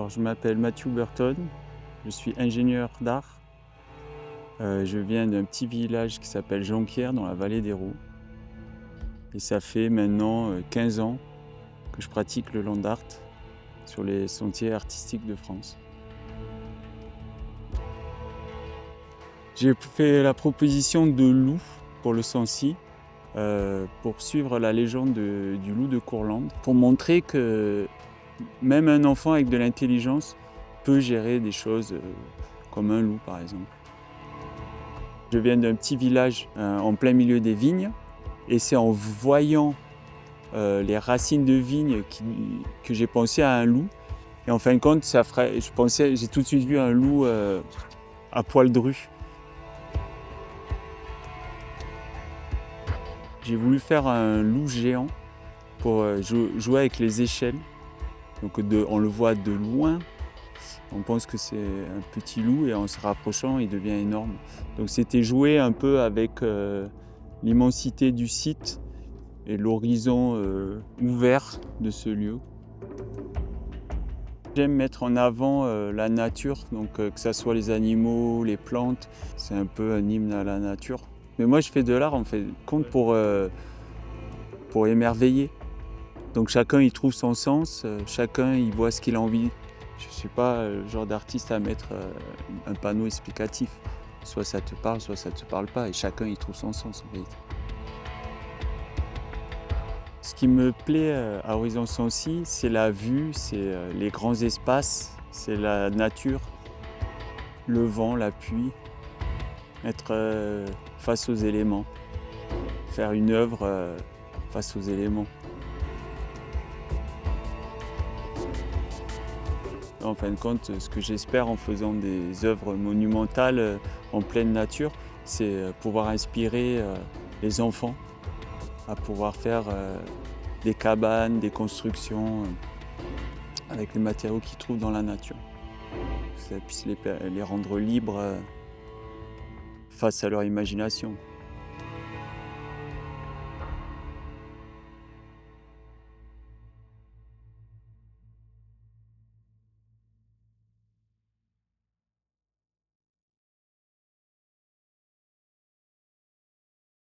Alors, je m'appelle Matthew Burton, je suis ingénieur d'art. Je viens d'un petit village qui s'appelle Jonquière dans la vallée des Roues. Et ça fait maintenant 15 ans que je pratique le land art sur les sentiers artistiques de France. J'ai fait la proposition de loup pour le Sancy, pour suivre la légende du loup de Courlande, pour montrer que même un enfant avec de l'intelligence peut gérer des choses comme un loup par exemple. Je viens d'un petit village en plein milieu des vignes et c'est en voyant les racines de vigne que j'ai pensé à un loup. Et en fin de compte, j'ai tout de suite vu un loup à poil dru. J'ai voulu faire un loup géant pour jouer avec les échelles. Donc on le voit de loin, on pense que c'est un petit loup et en se rapprochant, il devient énorme. Donc c'était jouer un peu avec l'immensité du site et l'horizon ouvert de ce lieu. J'aime mettre en avant la nature, donc que ce soit les animaux, les plantes, c'est un peu un hymne à la nature. Mais moi je fais de l'art en fait, compte pour émerveiller. Donc chacun y trouve son sens, chacun y voit ce qu'il a envie. Je ne suis pas le genre d'artiste à mettre un panneau explicatif. Soit ça te parle, soit ça ne te parle pas, et chacun y trouve son sens en vérité. Ce qui me plaît à Horizon Sancy, c'est la vue, c'est les grands espaces, c'est la nature, le vent, la pluie, être face aux éléments, faire une œuvre face aux éléments. En fin de compte, ce que j'espère en faisant des œuvres monumentales en pleine nature, c'est pouvoir inspirer les enfants à pouvoir faire des cabanes, des constructions avec les matériaux qu'ils trouvent dans la nature. Que ça puisse les rendre libres face à leur imagination.